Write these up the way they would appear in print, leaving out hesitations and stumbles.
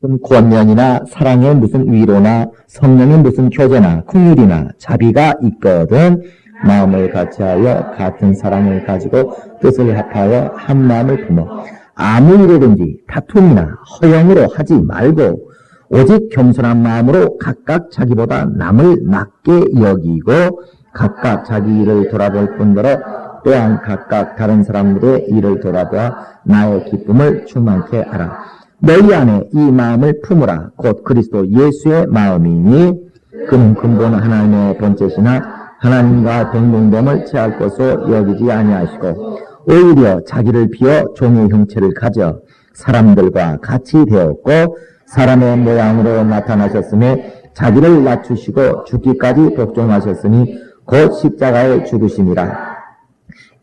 무슨 권면이나 사랑의 무슨 위로나 성령의 무슨 교제나 긍휼이나 자비가 있거든 마음을 같이하여 같은 사랑을 가지고 뜻을 합하여 한 마음을 품어 아무 일이든지 다툼이나 허영으로 하지 말고 오직 겸손한 마음으로 각각 자기보다 남을 낮게 여기고 각각 자기 일을 돌아볼 뿐더러 또한 각각 다른 사람들의 일을 돌아보아 나의 기쁨을 충만케 하라. 너희 안에 이 마음을 품으라. 곧 그리스도 예수의 마음이니 그는 근본 하나님의 본체시나 하나님과 동등됨을 취할 것으로 여기지 아니하시고 오히려 자기를 비워 종의 형체를 가져 사람들과 같이 되었고 사람의 모양으로 나타나셨음에 자기를 낮추시고 죽기까지 복종하셨으니 곧 십자가에 죽으심이라.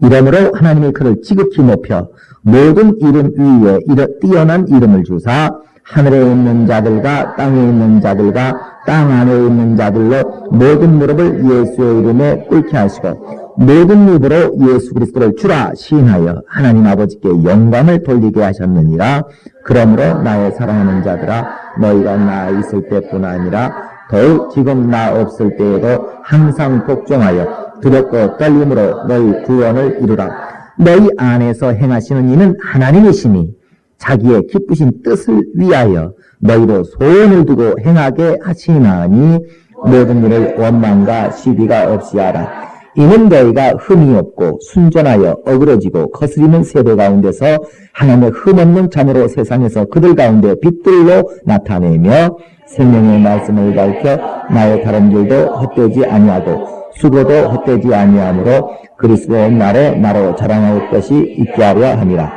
이러므로 하나님이 그를 지극히 높여 모든 이름 위에 뛰어난 이름을 주사 하늘에 있는 자들과 땅에 있는 자들과 땅 안에 있는 자들로 모든 무릎을 예수의 이름에 꿇게 하시고 모든 입으로 예수 그리스도를 주라 시인하여 하나님 아버지께 영광을 돌리게 하셨느니라. 그러므로 나의 사랑하는 자들아 너희가 나 있을 때뿐 아니라 더욱 지금 나 없을 때에도 항상 복종하여 두렵고 떨림으로 너희 구원을 이루라. 너희 안에서 행하시는 이는 하나님이시니 자기의 기쁘신 뜻을 위하여 너희로 소원을 두고 행하게 하시나니 모든 일을 원망과 시비가 없이 하라. 이는 너희가 흠이 없고 순전하여 어그러지고 거스리는 세대 가운데서 하나님의 흠없는 자녀로 세상에서 그들 가운데 빛들로 나타내며 생명의 말씀을 가르쳐 나의 다른 일도 헛되지 아니하고 수고도 헛되지 아니하므로 그리스도의 날에 나로 자랑할 것이 있게 하려 함이라.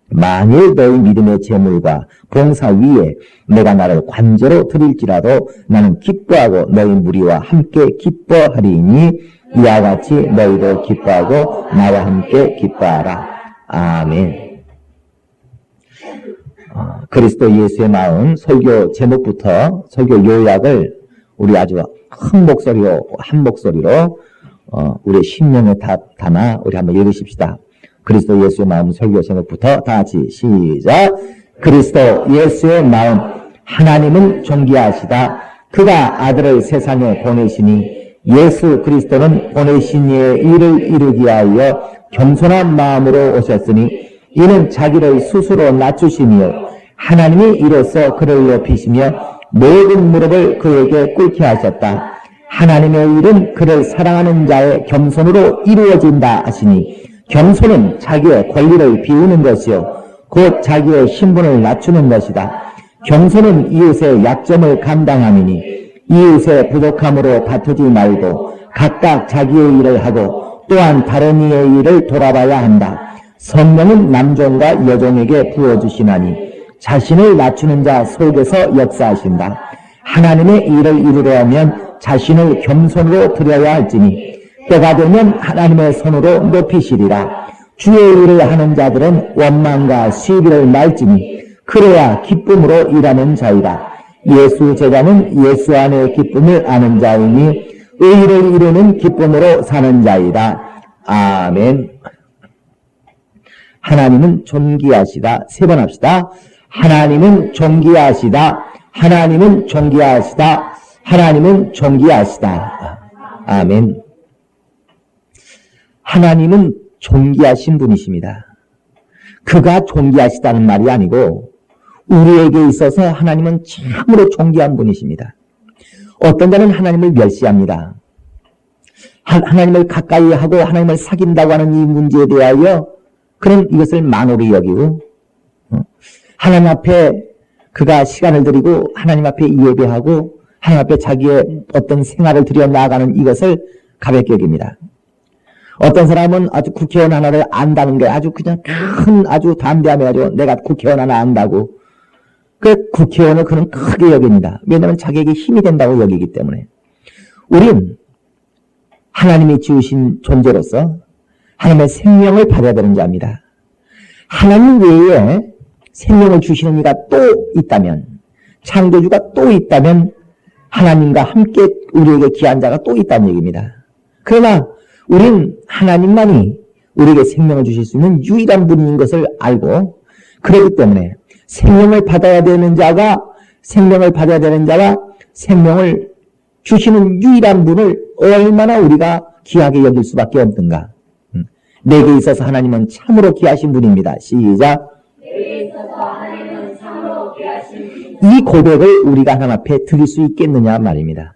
만일 너희 믿음의 재물과 봉사 위에 내가 나를 관제로 드릴지라도 나는 기뻐하고 너희 무리와 함께 기뻐하리니 이와 같이 너희도 기뻐하고 나와 함께 기뻐하라. 아멘. 그리스도 예수의 마음 설교 제목부터 설교 요약을 우리 아주 한 목소리로 우리의 심령에 담아 우리 한번 읽으십시다. 그리스도 예수의 마음 설교 제목부터 다 같이 시작. 그리스도 예수의 마음. 하나님은 존귀하시다. 그가 아들을 세상에 보내시니 예수 그리스도는 보내신 이의 일을 이루기 위하여 겸손한 마음으로 오셨으니 이는 자기를 스스로 낮추시며 하나님이 이로써 그를 높이시며 모든 무릎을 그에게 꿇게 하셨다. 하나님의 일은 그를 사랑하는 자의 겸손으로 이루어진다 하시니 겸손은 자기의 권리를 비우는 것이요 곧 자기의 신분을 낮추는 것이다. 겸손은 이웃의 약점을 감당함이니 이웃의 부족함으로 다투지 말고 각각 자기의 일을 하고 또한 다른 이의 일을 돌아봐야 한다. 성령은 남종과 여종에게 부어주시나니 자신을 낮추는 자 속에서 역사하신다. 하나님의 일을 이루려면 자신을 겸손으로 드려야 할지니 때가 되면 하나님의 손으로 높이시리라. 주의 일을 하는 자들은 원망과 시비를 말지니 그래야 기쁨으로 일하는 자이다. 예수 제자는 예수 안의 기쁨을 아는 자이니 의를 이루는 기쁨으로 사는 자이다. 아멘. 하나님은 존귀하시다. 세 번 합시다. 하나님은 존귀하시다. 하나님은 존귀하시다. 하나님은 존귀하시다. 아멘. 하나님은 존귀하신 분이십니다. 그가 존귀하시다는 말이 아니고 우리에게 있어서 하나님은 참으로 존귀한 분이십니다. 어떤 자는 하나님을 멸시합니다. 하나님을 가까이 하고 하나님을 사귄다고 하는 이 문제에 대하여 그는 이것을 만홀히 여기고 하나님 앞에 그가 시간을 들이고 하나님 앞에 예배하고 하나님 앞에 자기의 어떤 생활을 들여 나아가는 이것을 가볍게 여깁니다. 어떤 사람은 아주 국회의원 하나를 안다는 게 아주 그냥 큰 아주 담대함해가지고 내가 국회의원 하나 안다고 그 국회의원을 그는 크게 여깁니다. 왜냐하면 자기에게 힘이 된다고 여기기 때문에. 우린 하나님이 지으신 존재로서 하나님의 생명을 받아야 되는 자입니다. 하나님 외에 생명을 주시는 이가 또 있다면, 창조주가 또 있다면 하나님과 함께 우리에게 귀한 자가 또 있다는 얘기입니다. 그러나 우린 하나님만이 우리에게 생명을 주실 수 있는 유일한 분인 것을 알고 그렇기 때문에 생명을 받아야 되는 자가 생명을 받아야 되는 자와 생명을 주시는 유일한 분을 얼마나 우리가 귀하게 여길 수밖에 없는가. 내게 있어서 하나님은 참으로 귀하신 분입니다. 시작. 내게 있어서 하나님은 참으로 귀하신 분입니다. 이 고백을 우리가 하나님 앞에 드릴 수 있겠느냐 말입니다.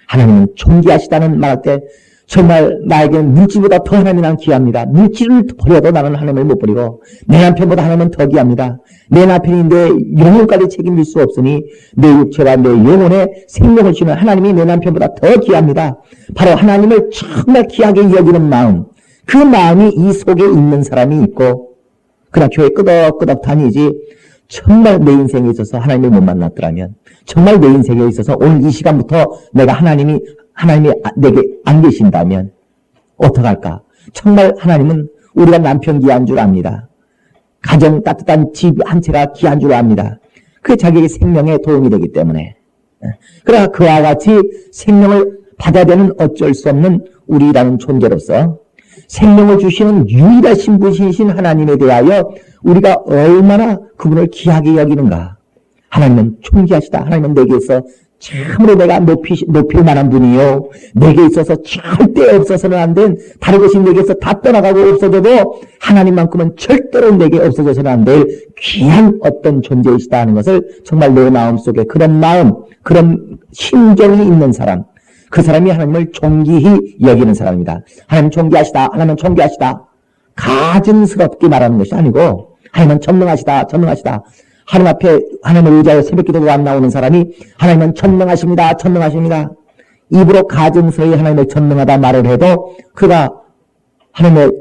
하나님은 존귀하시다는 말할 때 정말 나에게는 물질보다 더 하나님이 난 귀합니다. 물질을 버려도 나는 하나님을 못 버리고 내 남편보다 하나님은 더 귀합니다. 내 남편이 내 영혼까지 책임질 수 없으니 내 육체와 내 영혼에 생명을 주는 하나님이 내 남편보다 더 귀합니다. 바로 하나님을 정말 귀하게 여기는 마음, 그 마음이 이 속에 있는 사람이 있고 그냥 교회 끄덕끄덕 다니지 정말 내 인생에 있어서 하나님을 못 만났더라면, 정말 내 인생에 있어서 오늘 이 시간부터 내가 하나님이 내게 안 계신다면 어떡할까? 정말 하나님은 우리가 남편 귀한 줄 압니다. 가정 따뜻한 집 한 채가 귀한 줄 압니다. 그게 자기의 생명에 도움이 되기 때문에. 그러나 그와 같이 생명을 받아야 되는 어쩔 수 없는 우리라는 존재로서 생명을 주시는 유일하신 분이신 하나님에 대하여 우리가 얼마나 그분을 귀하게 여기는가. 하나님은 존귀하시다. 하나님은 내게서 참으로 내가 높일 만한 분이요, 내게 있어서 절대 없어서는 안 된, 다른 것이 내게서 다 떠나가고 없어져도 하나님만큼은 절대로 내게 없어져서는 안 될 귀한 어떤 존재이시다 하는 것을 정말 내 마음속에 그런 마음, 그런 심정이 있는 사람, 그 사람이 하나님을 존귀히 여기는 사람입니다. 하나님 존귀하시다, 하나님은 존귀하시다, 가증스럽게 말하는 것이 아니고 하나님은 전능하시다, 전능하시다. 하나님 앞에 하나님을 의지하여 새벽 기도도 안 나오는 사람이 하나님은 전능하십니다, 전능하십니다. 입으로 가증스러이 하나님을 전능하다 말을 해도 그가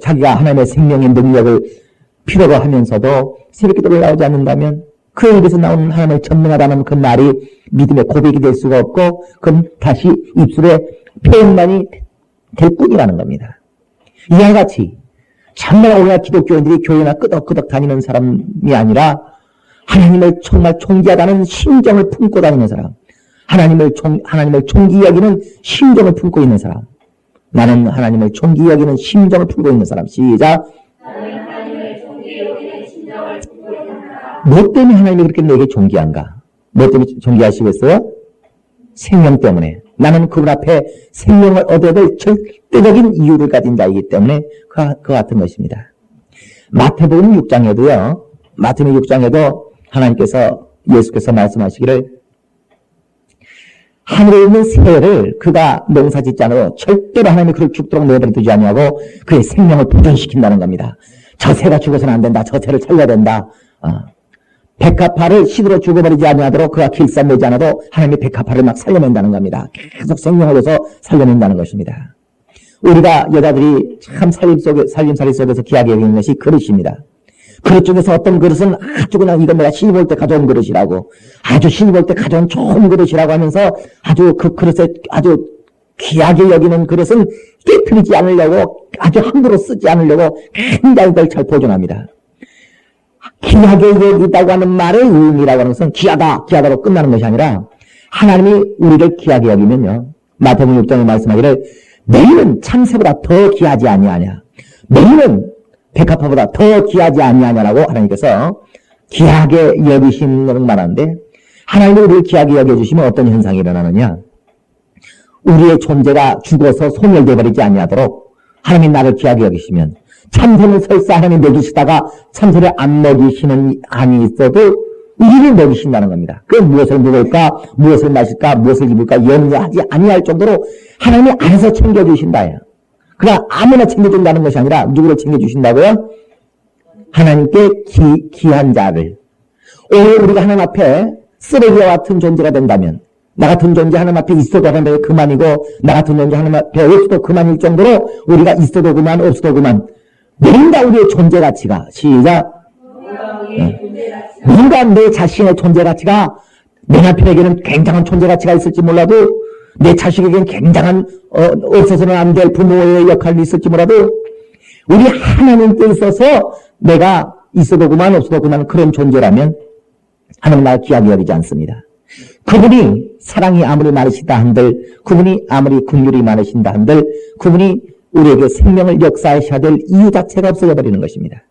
자기가 하나님의 생명의 능력을 필요로 하면서도 새벽 기도를 나오지 않는다면 그 입에서 나오는 하나님을 전능하다는 그 말이 믿음의 고백이 될 수가 없고, 그럼 다시 입술의 표현만이 될 뿐이라는 겁니다. 이와 같이 정말 오늘날 기독교인들이 교회나 끄덕끄덕 다니는 사람이 아니라 하나님을 정말 존귀하다는 심정을 품고 다니는 사람, 하나님을 존귀히 여기는 심정을 품고 있는 사람, 나는 하나님을 존귀히 여기는 심정을 품고 있는 사람. 시작. 나는 하나님을 존귀히 여기는 심정을 품고 있는 사람. 뭐 때문에 하나님이 그렇게 내게 존귀한가? 뭐 때문에 존귀하시겠어요? 생명 때문에. 나는 그분 앞에 생명을 얻어야 될 절대적인 이유를 가진 자이기 때문에 그 같은 것입니다. 마태복음 6장에도요, 마태복음 6장에도 하나님께서, 예수께서 말씀하시기를 하늘에 있는 새를 그가 농사 짓지 않아도 절대로 하나님이 그를 죽도록 내버려 두지 아니하고 그의 생명을 보존시킨다는 겁니다. 저 새가 죽어서는 안 된다. 저 새를 살려야 된다. 백합화를 시들어 죽어버리지 아니하도록 그가 길쌈내지 않아도 하나님이 백합화를 막 살려낸다는 겁니다. 계속 생명을 줘서 살려낸다는 것입니다. 우리가 여자들이 참 살림살이 속에서 귀하게 여기는 것이 그릇입니다. 그릇 중에서 어떤 그릇은 아주 그냥 이건 내가 시집 올 때 가져온 그릇이라고, 아주 시집 올 때 가져온 좋은 그릇이라고 하면서 아주 그 그릇에 아주 귀하게 여기는 그릇은 깨트리지 않으려고, 아주 함부로 쓰지 않으려고 굉장히 잘 보존합니다. 귀하게 여기다고 하는 말의 의미라고 하는 것은 귀하다로 끝나는 것이 아니라 하나님이 우리를 귀하게 여기면요, 마태복음 6장에 말씀하기를 너희는 참새보다 더 귀하지 아니하냐, 너희는 백합화보다 더 귀하지 아니하냐라고 하나님께서 귀하게 여기시는 것을 말하는데, 하나님이 우리를 귀하게 여겨주시면 어떤 현상이 일어나느냐, 우리의 존재가 죽어서 소멸되어 버리지 아니하도록 하나님이 나를 귀하게 여기시면, 참새는 설사 하나님이 먹이시다가 참새를 안 먹이시는 한이 있어도 우리를 먹이신다는 겁니다. 그 무엇을 먹을까, 무엇을 마실까, 무엇을 입을까 염려하지 아니할 정도로 하나님이 알아서 챙겨주신다요. 그러나 아무나 챙겨준다는 것이 아니라 누구를 챙겨주신다고요? 하나님께 귀한 자를. 오늘 우리가 하나님 앞에 쓰레기와 같은 존재가 된다면, 나 같은 존재 하나님 앞에 있어도 하나님 그만이고, 나 같은 존재 하나님 앞에 없어도 그만일 정도로 우리가 있어도 그만, 없어도 그만. 뭔가 우리의 존재 가치가, 시작. 뭔가 내 자신의 존재 가치가, 내 남편에게는 굉장한 존재 가치가 있을지 몰라도, 내 자식에게는 굉장한 없어서는 안 될 부모의 역할이 있을지 몰라도 우리 하나님께 있어서 내가 있어도 그만 없어도 그만 그런 존재라면 하나님 나를 귀하게 여기지 않습니다. 그분이 사랑이 아무리 많으시다 한들, 그분이 아무리 긍휼이 많으신다 한들, 그분이 우리에게 생명을 역사하셔야 될 이유 자체가 없어져 버리는 것입니다.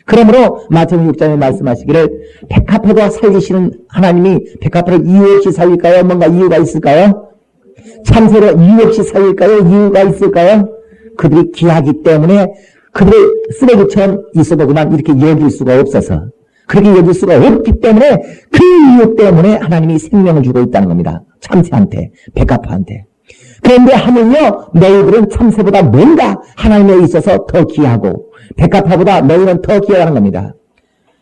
그러므로 마태복음 6장에 말씀하시기를 백합화도 살리시는 하나님이 백합화를 이유 없이 살릴까요? 뭔가 이유가 있을까요? 참새로 이유 없이 살릴까요? 이유가 있을까요? 그들이 귀하기 때문에 그들의 쓰레기처럼 있어도 그만 이렇게 여길 수가 없어서, 그렇게 여길 수가 없기 때문에 그 이유 때문에 하나님이 생명을 주고 있다는 겁니다. 참새한테, 백합화한테. 그런데 하물며 너희들은 참새보다 뭔가 하나님에 있어서 더 귀하고 백합화보다 너희는 더 귀하다는 겁니다.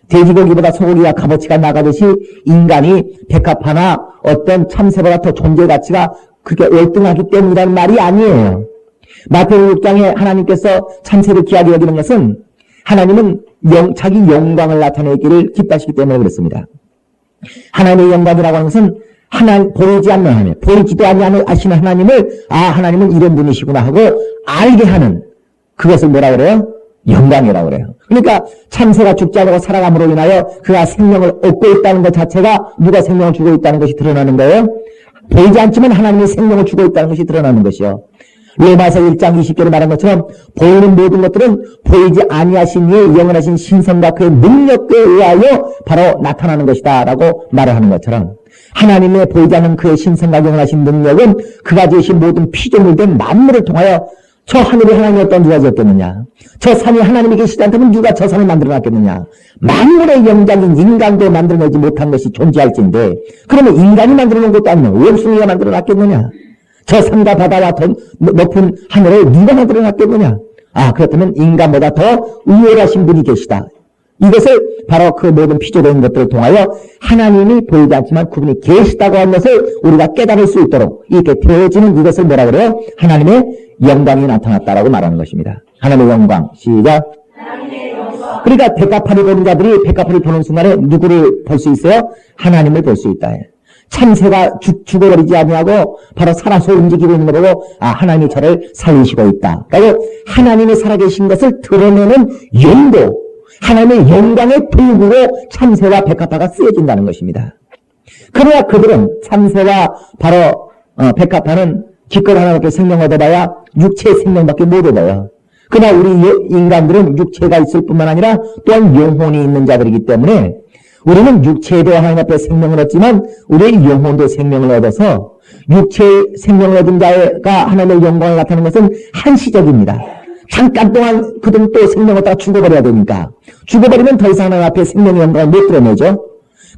돼지고기보다 소고기와 값어치가 나가듯이 인간이 백합화나 어떤 참새보다 더 존재 가치가 그게 월등하기 때문이라는 말이 아니에요. 마태복음 6장에 하나님께서 참새를 귀하게 여기는 것은 하나님은 자기 영광을 나타내기를 기뻐하시기 때문에 그렇습니다. 하나님의 영광이라고 하는 것은 보이지 않는 하나님, 보이지도 아니하시는 하나님을 하나님은 이런 분이시구나 하고 알게 하는 그것을 뭐라 그래요? 영광이라고 그래요. 그러니까 참새가 죽지 않고 살아감으로 인하여 그가 생명을 얻고 있다는 것 자체가 누가 생명을 주고 있다는 것이 드러나는 거예요. 보이지 않지만 하나님이 생명을 주고 있다는 것이 드러나는 것이요. 로마서 1장 20절에 말한 것처럼 보이는 모든 것들은 보이지 아니하신 이의 영원하신 신성과 그의 능력에 의하여 바로 나타나는 것이다 라고 말을 하는 것처럼 하나님의 보이지 않는 그의 신성과 영원하신 능력은 그가 지으신 모든 피조물된 만물을 통하여 저 하늘이 하나님이었던 누가 지었겠느냐, 저 산이 하나님이 계시지 않다면 누가 저 산을 만들어놨겠느냐, 만물의 영장인 인간도 만들어내지 못한 것이 존재할진데 그러면 인간이 만들어놓은 것도 아니면 원숭이가 만들어놨겠느냐, 저 산과 바다와 더 높은 하늘을 누가 만들어놨겠느냐. 그렇다면 인간보다 더 우월하신 분이 계시다. 이것을 바로 그 모든 피조된 것들을 통하여 하나님이 보이지 않지만 그분이 계시다고 하는 것을 우리가 깨달을 수 있도록 이렇게 되어지는 이것을 뭐라 그래요? 하나님의 영광이 나타났다라고 말하는 것입니다. 하나님의 영광. 시작. 그러니까 백합화를 보는 자들이 백합화를 보는 순간에 누구를 볼 수 있어요? 하나님을 볼 수 있다. 참새가 죽어버리지 아니하고 바로 살아서 움직이고 있는 거 보고 하나님이 저를 살리시고 있다. 그리고 하나님이 살아계신 것을 드러내는 용도, 하나님의 영광의 도구로 참새와 백합화가 쓰여진다는 것입니다. 그러나 그들은 참새와 바로 백합화는 기껏 하나밖에 생명 얻어봐야 육체의 생명밖에 못 얻어요. 그러나 우리 인간들은 육체가 있을 뿐만 아니라 또한 영혼이 있는 자들이기 때문에 우리는 육체에도 하나님 앞에 생명을 얻지만 우리의 영혼도 생명을 얻어서 육체의 생명을 얻은 자가 하나님의 영광을 나타내는 것은 한시적입니다. 잠깐 동안 그들은 또 생명을 얻다가 죽어버려야 되니까 죽어버리면 더 이상 하나님 앞에 생명의 영광을 못 드러내죠.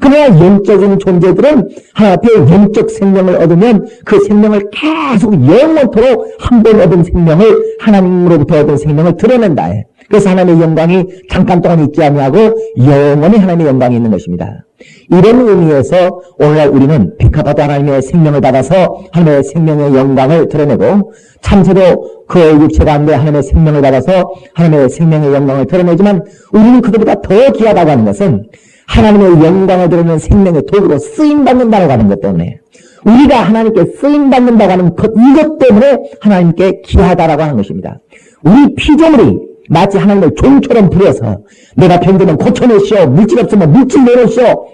그러나 영적인 존재들은 하나님 앞에 영적 생명을 얻으면 그 생명을 계속 영원토록 한 번 얻은 생명을 하나님으로부터 얻은 생명을 드러낸다. 그래서 하나님의 영광이 잠깐 동안 있지 아니하고 영원히 하나님의 영광이 있는 것입니다. 이런 의미에서 오늘날 우리는 백합화도 하나님의 생명을 받아서 하나님의 생명의 영광을 드러내고 참새도 그의 육체 가운데 하나님의 생명을 받아서 하나님의 생명의 영광을 드러내지만 우리는 그들보다 더 귀하다고 하는 것은 하나님의 영광을 드러내는 생명의 도구로 쓰임받는다고 하는 것 때문에 우리가 하나님께 쓰임받는다고 하는 이것 때문에 하나님께 귀하다라고 하는 것입니다. 우리 피조물이 마치 하나님을 종처럼 부려서 내가 병들면 고쳐내시오, 물질 없으면 물질 내놓으시오,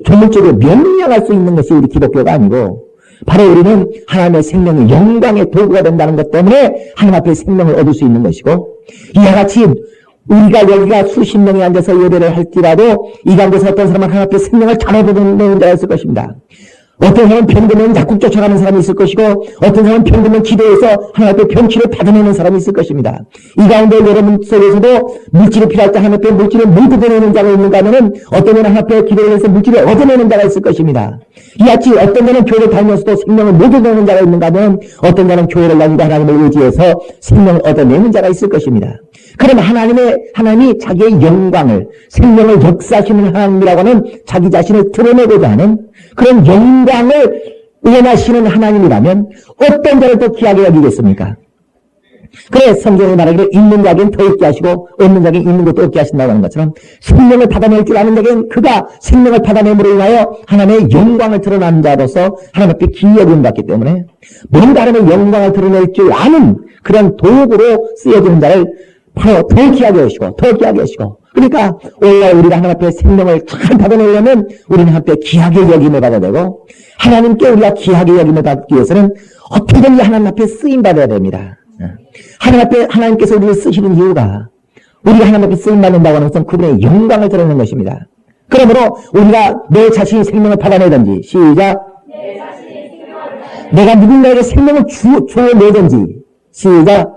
조물적으로 명령할 수 있는 것이 우리 기독교가 아니고 바로 우리는 하나님의 생명의 영광의 도구가 된다는 것 때문에 하나님 앞에 생명을 얻을 수 있는 것이고 이와 같이 우리가 여기가 수십 명이 앉아서 예배를 할지라도 이 가운데서 어떤 사람은 하나님 앞에 생명을 잘 얻어내는 자가 있을 것입니다. 어떤 사람은 병들면 약국 쫓아가는 사람이 있을 것이고 어떤 사람은 병들면 기도해서 하나님 앞에 병치를 받아내는 사람이 있을 것입니다. 이 가운데 여러분 속에서도 물질이 필요할 때 하나님 앞에 물질을 못 얻어내는 자가 있는가 하면 어떤 자는 하나님 앞에 기도를 해서 물질을 얻어내는 자가 있을 것입니다. 이같이 어떤 자는 교회를 다니면서도 생명을 못 얻어내는 자가 있는가 하면 어떤 자는 교회를 다니고 하나님을 의지해서 생명을 얻어내는 자가 있을 것입니다. 그럼 하나님이 자기의 영광을, 생명을 역사하시는 하나님이라고 하는 자기 자신을 드러내고자 하는 그런 영광을 원하시는 하나님이라면 어떤 자를 더 귀하게 여기겠습니까? 그래 성경이 말하기를 있는 자에겐 더 있게 하시고 없는 자에겐 있는 것도 없게 하신다고 하는 것처럼 생명을 받아낼 줄 아는 자에겐 그가 생명을 받아냄으로 인하여 하나님의 영광을 드러나는 자로서 하나님 앞에 귀히 여김 받기 때문에 뭔가 하나님의 영광을 드러낼 줄 아는 그런 도구로 쓰여지는 자를 바로 더 귀하게 하시고 더 귀하게 하시고 그러니까 오늘 우리가 하나님 앞에 생명을 잘 받아내려면 우리는 하나님 앞에 귀하게 여김을 받아야 되고 하나님께 우리가 귀하게 여김을 받기 위해서는 어떻게든 하나님 앞에 쓰임받아야 됩니다. 하나님 앞에 하나님께서 우리를 쓰시는 이유가 우리가 하나님 앞에 쓰임받는다고 하는 것은 그분의 영광을 드러내는 것입니다. 그러므로 우리가 내 자신의 생명을 받아내든지, 시작. 내가 누군가에게 생명을 주어내든지, 시작.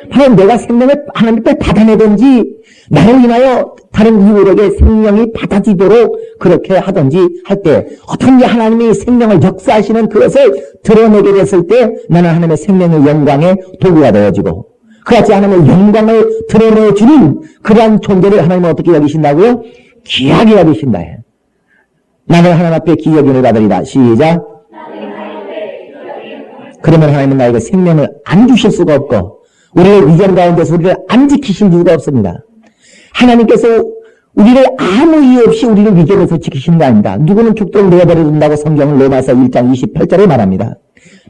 바로 내가 생명을 하나님 앞에 받아내든지, 나로 인하여 다른 이웃에게 생명이 받아지도록 그렇게 하든지 할 때, 어떤지 하나님이 생명을 역사하시는 그것을 드러내게 됐을 때, 나는 하나님의 생명의 영광의 도구가 되어지고, 그같이 하나님의 영광을 드러내주는 그러한 존재를 하나님은 어떻게 여기신다고요? 귀하게 여기신다. 나는 하나님 앞에 귀히 여김을 받으리라. 시작. 그러면 하나님은 나에게 생명을 안 주실 수가 없고, 우리의 위전 가운데서 우리를 안 지키실 이유가 없습니다. 하나님께서 우리를 아무 이유 없이 우리를 위전에서 지키시는 거 아닙니다. 누구는 죽도록 내버려 둔다고 성경은 로마서 1장 28절에 말합니다.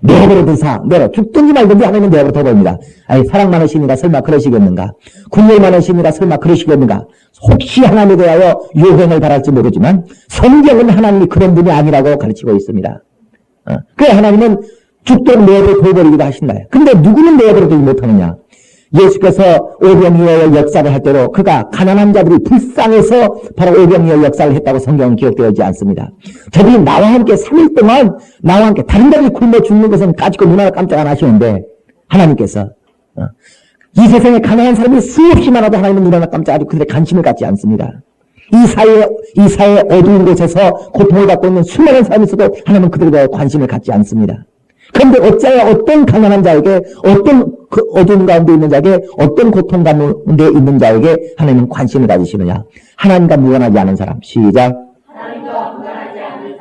내버려 두사, 죽든지 말든지 하나님은 내버려 둬버립니다. 아니, 사랑 많으시니까 설마 그러시겠는가? 군율 많으시니까 설마 그러시겠는가? 혹시 하나님에 대하여 요행을 바랄지 모르지만 성경은 하나님이 그런 분이 아니라고 가르치고 있습니다. 그래, 하나님은 죽도록 내버려 둬버리기도 하신다. 근데 누구는 내버려 두지 못하느냐? 예수께서 오병이어의 역사를 할 때로 그가 가난한 자들이 불쌍해서 바로 오병이어 역사를 했다고 성경은 기록되어있지 않습니다. 저들이 나와 함께 3일 동안 나와 함께 다른 자들이 굶어 죽는 것은 까짓고 눈알 깜짝 안 하시는데 하나님께서 이 세상에 가난한 사람이 수없이 많아도 하나님은 눈알 깜짝 안 하고 그들의 관심을 갖지 않습니다. 이 사회 어두운 곳에서 고통을 받고 있는 수많은 사람이 있어도 하나님은 그들에 대해 관심을 갖지 않습니다. 그런데 어찌하여 어떤 가난한 자에게, 어떤 그 어두운 가운데 있는 자에게, 어떤 고통 가운데 있는 자에게 하나님은 관심을 가지시느냐? 하나님과 무관하지 않은 사람. 시작.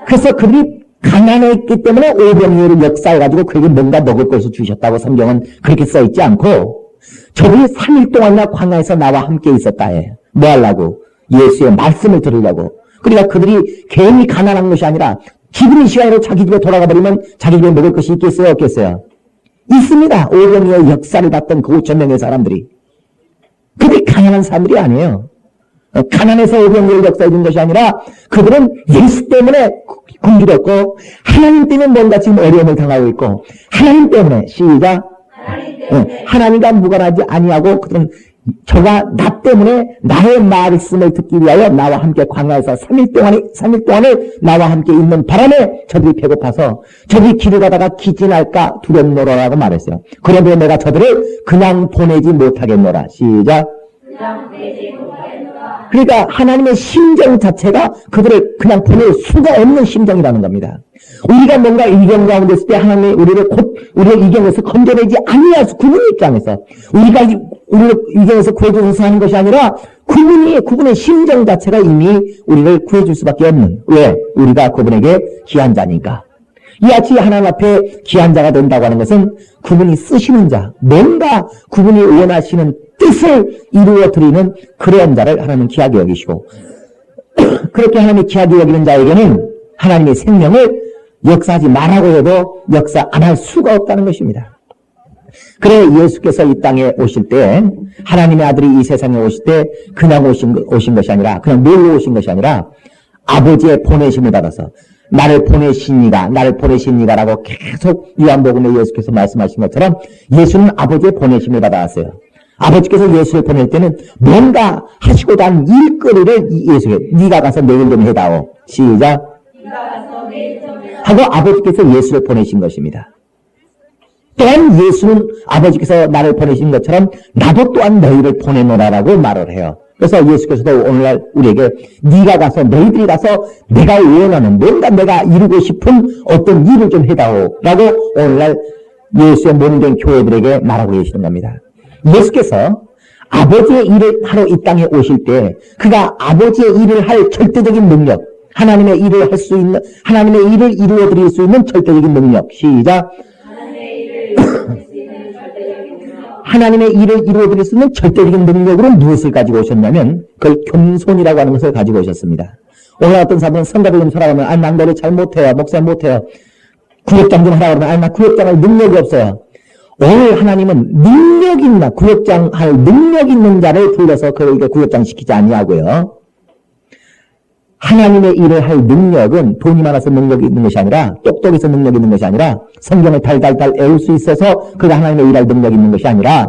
그래서 그들이 가난했기 때문에 오병이어를 역사해가지고 그에게 뭔가 먹을 것을 주셨다고 성경은 그렇게 써있지 않고, 저들이 3일 동안이나 광야에서 나와 함께 있었다 해. 뭐 하려고? 예수의 말씀을 들으려고. 그러니까 그들이 괜히 가난한 것이 아니라 지금 이 시간으로 자기 집에 돌아가 버리면 자기 집에 먹을 것이 있겠어요? 없겠어요? 있습니다. 오병이어의 역사를 봤던 그 5천 명의 사람들이. 그들이 가난한 사람들이 아니에요. 가난해서 오병이어를 역사해 준 것이 아니라 그들은 예수 때문에 굶주렸고 하나님 때문에 뭔가 지금 어려움을 당하고 있고 하나님 때문에 시작. 하나님과 무관하지 아니하고 그들은 저가 나 때문에 나의 말씀을 듣기 위하여 나와 함께 광야에서 3일 동안을 나와 함께 있는 바람에 저들이 배고파서 저들이 길을 가다가 기진할까 두렵노라라고 말했어요. 그런데 내가 저들을 그냥 보내지 못하겠노라. 시작. 그러니까 하나님의 심정 자체가 그들을 그냥 보낼 수가 없는 심정이라는 겁니다. 우리가 뭔가 위경 가운데 있을 때 하나님이 우리를 위경에서 건져내지 아니하수 그분의 입장에서 우리를 위경에서 구해주셔서 하는 것이 아니라 그분의 심정 자체가 이미 우리를 구해줄 수밖에 없는. 왜? 우리가 그분에게 귀한 자니까. 이같이 하나님 앞에 귀한 자가 된다고 하는 것은 그분이 쓰시는 자, 뭔가 그분이 원하시는 뜻을 이루어드리는 그런 자를 하나님은 귀하게 여기시고 그렇게 하나님이 귀하게 여기는 자에게는 하나님의 생명을 역사하지 말라고 해도 역사 안 할 수가 없다는 것입니다. 그래 예수께서 이 땅에 오실 때 하나님의 아들이 이 세상에 오실 때 그냥 오신 것이 아니라 그냥 놀러 오신 것이 아니라 아버지의 보내심을 받아서 나를 보내십니까 라고 계속 요한복음에 예수께서 말씀하신 것처럼 예수는 아버지의 보내심을 받아왔어요. 아버지께서 예수를 보낼 때는 뭔가 하시고자 하는 일거리를 예수에게 네가 가서 내일 좀 해다오. 시작. 하고 아버지께서 예수를 보내신 것입니다. 또한 예수는 아버지께서 나를 보내신 것처럼 나도 또한 너희를 보내노라라고 말을 해요. 그래서 예수께서도 오늘날 우리에게 네가 가서 너희들이 가서 내가 원하는 뭔가 내가 이루고 싶은 어떤 일을 좀 해다오 라고 오늘날 예수의 몸된 교회들에게 말하고 계시는 겁니다. 예수께서 아버지의 일을 하러 이 땅에 오실 때 그가 아버지의 일을 할 절대적인 능력, 하나님의 일을 할 수 있는, 하나님의 일을 이루어 드릴 수 있는 절대적인 능력. 시작. 하나님의 일을 이루어 드릴 수 있는 절대적인 능력으로 무엇을 가지고 오셨냐면 그걸 겸손이라고 하는 것을 가지고 오셨습니다. 오늘 어떤 사람은 성가대 좀 서라고 하면 난 노래 잘 못해요. 목사님 못해요. 구역장 좀 하라고 하면 나 구역장 할 능력이 없어요. 오늘 하나님은 능력 있나 구역장 할 능력 있는 자를 불러서 그에게 구역장 시키지 아니하고요. 하나님의 일을 할 능력은 돈이 많아서 능력이 있는 것이 아니라 똑똑해서 능력이 있는 것이 아니라 성경을 달달달 외울 수 있어서 그가 하나님의 일할 능력이 있는 것이 아니라